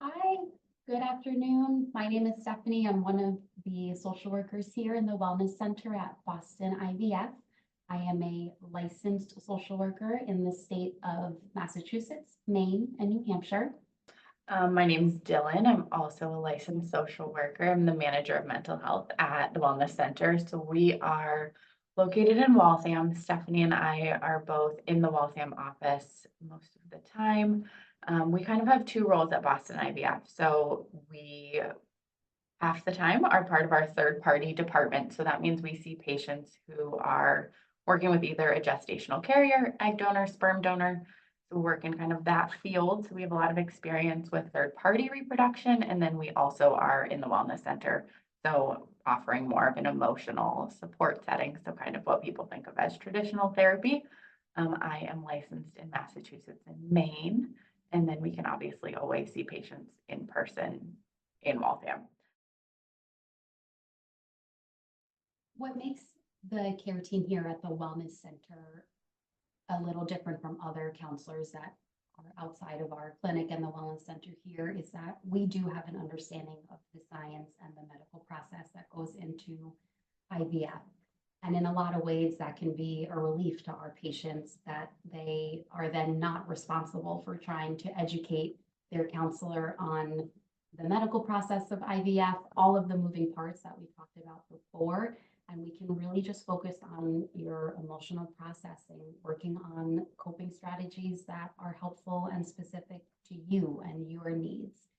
Hi, good afternoon. My name is Stephanie. I'm one of the social workers here in the Wellness Center at Boston IVF. I am a licensed social worker in the state of Massachusetts, Maine, and New Hampshire. My name's Dylan. I'm also a licensed social worker. I'm the manager of mental health at the Wellness Center. So we are located in Waltham. Stephanie and I are both in the Waltham office most of the time. We kind of have two roles at Boston IVF. So we half the time are part of our third party department. So that means we see patients who are working with either a gestational carrier, egg donor, sperm donor. So we work in kind of that field. So we have a lot of experience with third party reproduction. And then we also are in the wellness center. So offering more of an emotional support setting. So kind of what people think of as traditional therapy. I am licensed in Massachusetts and Maine. And then we can obviously always see patients in person in Waltham. What makes the care team here at the Wellness Center a little different from other counselors that are outside of our clinic and the Wellness Center here is that we do have an understanding of the science and the medical process that goes into IVF. And in a lot of ways, that can be a relief to our patients that they are then not responsible for trying to educate their counselor on the medical process of IVF, all of the moving parts that we talked about before. And we can really just focus on your emotional processing, working on coping strategies that are helpful and specific to you and your needs.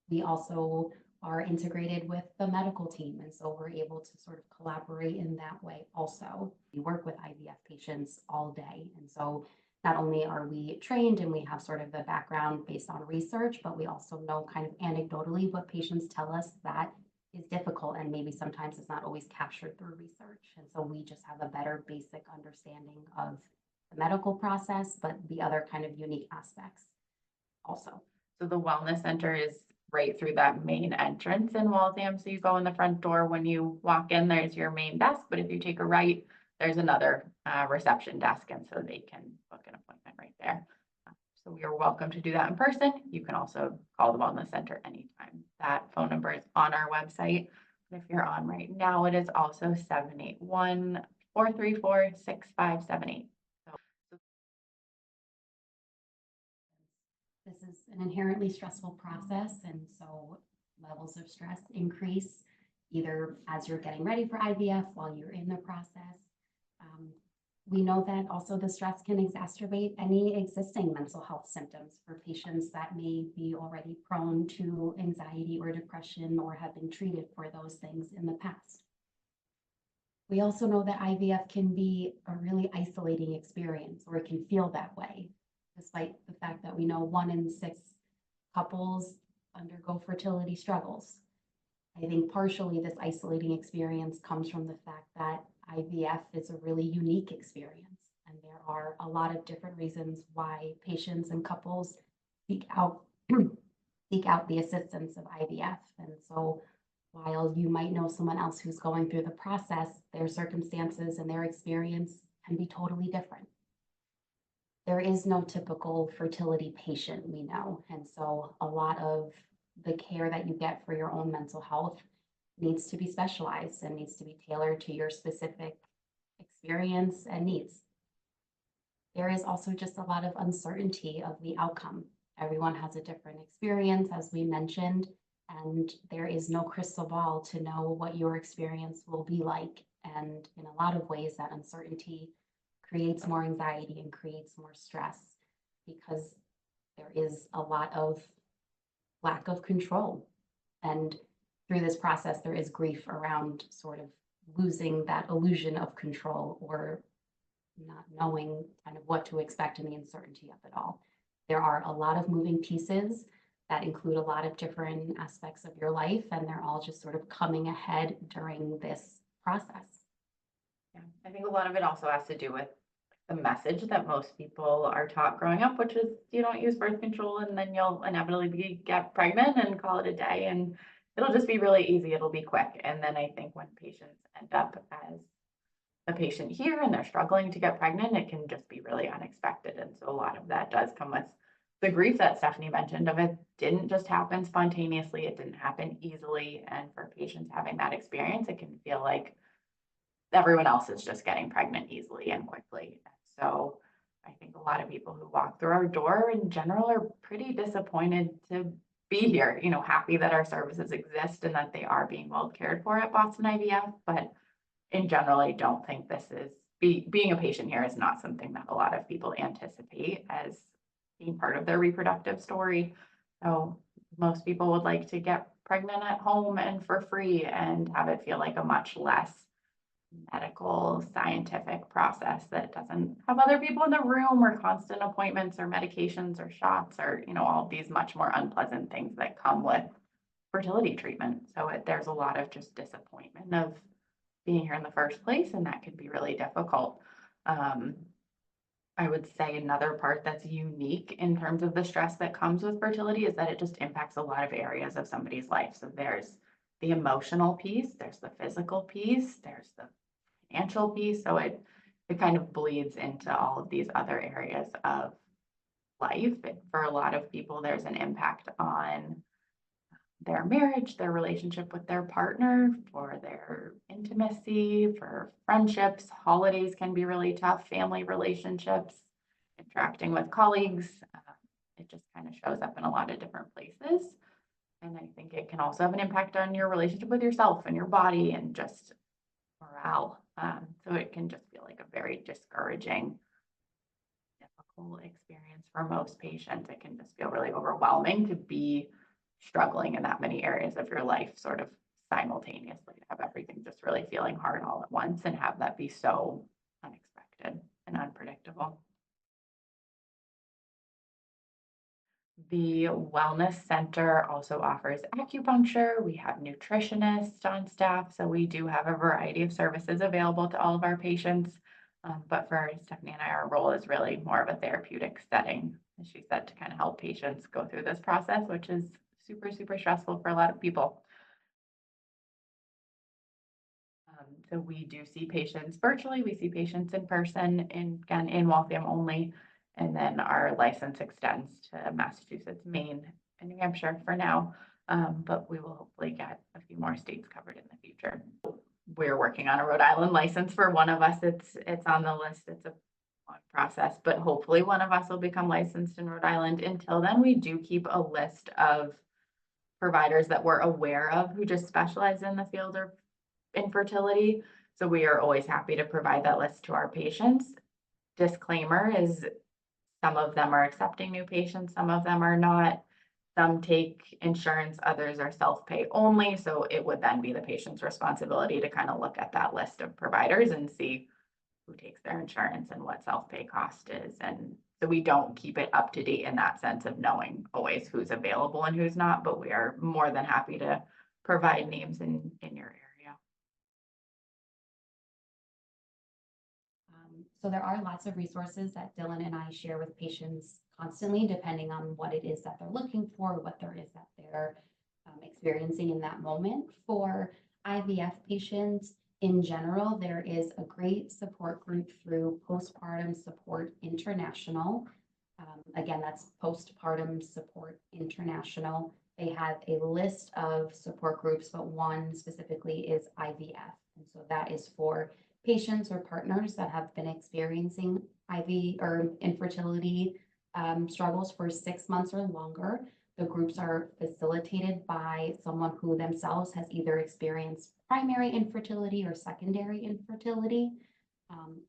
We also are integrated with the medical team, and so we're able to sort of collaborate in that way also. We work with IVF patients all day, and so not only are we trained and we have sort of the background based on research, but we also know kind of anecdotally what patients tell us that is difficult and maybe sometimes it's not always captured through research. And so we just have a better basic understanding of the medical process, but the other kind of unique aspects also. So the wellness center is right through that main entrance in Waltham. So you go in the front door, when you walk in, there's your main desk, but if you take a right, there's another reception desk, and so they can book an appointment right there. So you're welcome to do that in person. You can also call the wellness center anytime. That phone number is on our website. If you're on right now, it is also 781-434-6578. This is an inherently stressful process, and so levels of stress increase either as you're getting ready for IVF, while you're in the process. We know that also the stress can exacerbate any existing mental health symptoms for patients that may be already prone to anxiety or depression or have been treated for those things in the past. We also know that IVF can be a really isolating experience, or it can feel that way, despite the fact that we know 1 in 6 couples undergo fertility struggles. I think partially this isolating experience comes from the fact that IVF is a really unique experience, and there are a lot of different reasons why patients and couples seek out the assistance of IVF. And so while you might know someone else who's going through the process, their circumstances and their experience can be totally different. There is no typical fertility patient, we know, and so a lot of the care that you get for your own mental health needs to be specialized and needs to be tailored to your specific experience and needs. There is also just a lot of uncertainty of the outcome. Everyone has a different experience, as we mentioned, and there is no crystal ball to know what your experience will be like. And in a lot of ways, that uncertainty creates more anxiety and creates more stress because there is a lot of lack of control. And through this process, there is grief around sort of losing that illusion of control or not knowing kind of what to expect and the uncertainty of it all. There are a lot of moving pieces that include a lot of different aspects of your life, and they're all just sort of coming ahead during this process. Yeah, I think a lot of it also has to do with the message that most people are taught growing up, which is you don't use birth control and then you'll inevitably get pregnant and call it a day, and it'll just be really easy, it'll be quick. And then I think when patients end up as a patient here and they're struggling to get pregnant, it can just be really unexpected. And so a lot of that does come with the grief that Stephanie mentioned of it didn't just happen spontaneously, it didn't happen easily. And for patients having that experience, it can feel like everyone else is just getting pregnant easily and quickly. So I think a lot of people who walk through our door in general are pretty disappointed to be here, happy that our services exist and that they are being well cared for at Boston IVF. But in general, I don't think this is being a patient here is not something that a lot of people anticipate as being part of their reproductive story. So most people would like to get pregnant at home and for free and have it feel like a much less medical scientific process that doesn't have other people in the room or constant appointments or medications or shots or, all of these much more unpleasant things that come with fertility treatment. So there's a lot of just disappointment of being here in the first place, and that can be really difficult. I would say another part that's unique in terms of the stress that comes with fertility is that it just impacts a lot of areas of somebody's life. So there's the emotional piece, there's the physical piece, there's the financial piece. So it kind of bleeds into all of these other areas of life. For a lot of people, there's an impact on their marriage, their relationship with their partner, for their intimacy, for friendships. Holidays can be really tough, family relationships, interacting with colleagues. It just kind of shows up in a lot of different places. And I think it can also have an impact on your relationship with yourself and your body and just morale. So it can just feel like a very discouraging, difficult experience for most patients. It can just feel really overwhelming to be struggling in that many areas of your life sort of simultaneously, to have everything just really feeling hard all at once and have that be so unexpected and unpredictable. The Wellness Center also offers acupuncture. We have nutritionists on staff. So we do have a variety of services available to all of our patients. But for Stephanie and I, our role is really more of a therapeutic setting, as she said, to kind of help patients go through this process, which is super, super stressful for a lot of people. So we do see patients virtually. We see patients in person, again, in Waltham only. And then our license extends to Massachusetts, Maine, and New Hampshire for now. But we will hopefully get a few more states covered in the future. We're working on a Rhode Island license for one of us. It's on the list. It's a long process, but hopefully one of us will become licensed in Rhode Island. Until then, we do keep a list of providers that we're aware of who just specialize in the field of infertility. So we are always happy to provide that list to our patients. Disclaimer is some of them are accepting new patients, some of them are not. Some take insurance, others are self-pay only. So it would then be the patient's responsibility to kind of look at that list of providers and see who takes their insurance and what self-pay cost is. And so we don't keep it up to date in that sense of knowing always who's available and who's not, but we are more than happy to provide names in your area. So there are lots of resources that Dylan and I share with patients constantly, depending on what it is that they're looking for, what there is that they're experiencing in that moment. For IVF patients in general, there is a great support group through Postpartum Support International. Again, that's Postpartum Support International. They have a list of support groups, but one specifically is IVF. And so that is for patients or partners that have been experiencing IV or infertility struggles for 6 months or longer. The groups are facilitated by someone who themselves has either experienced primary infertility or secondary infertility.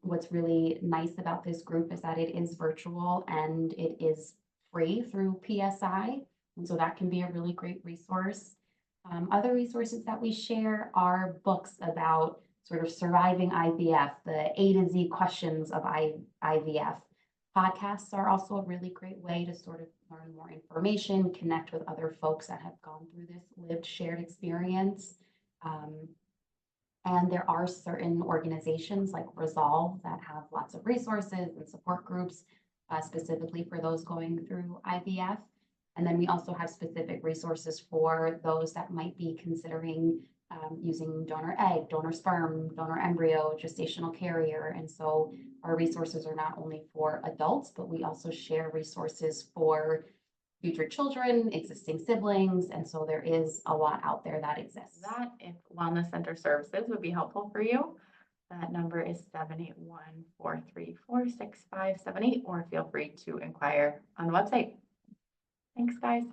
What's really nice about this group is that it is virtual and it is free through PSI. And so that can be a really great resource. Other resources that we share are books about sort of surviving IVF, the A to Z questions of IVF. Podcasts are also a really great way to sort of learn more information, connect with other folks that have gone through this lived shared experience. And there are certain organizations like Resolve that have lots of resources and support groups specifically for those going through IVF. And then we also have specific resources for those that might be considering using donor egg, donor sperm, donor embryo, gestational carrier. And so our resources are not only for adults, but we also share resources for future children, existing siblings. And so there is a lot out there that exists. That if Wellness Center services would be helpful for you, that number is 781-434-6578, or feel free to inquire on the website. Thanks, guys.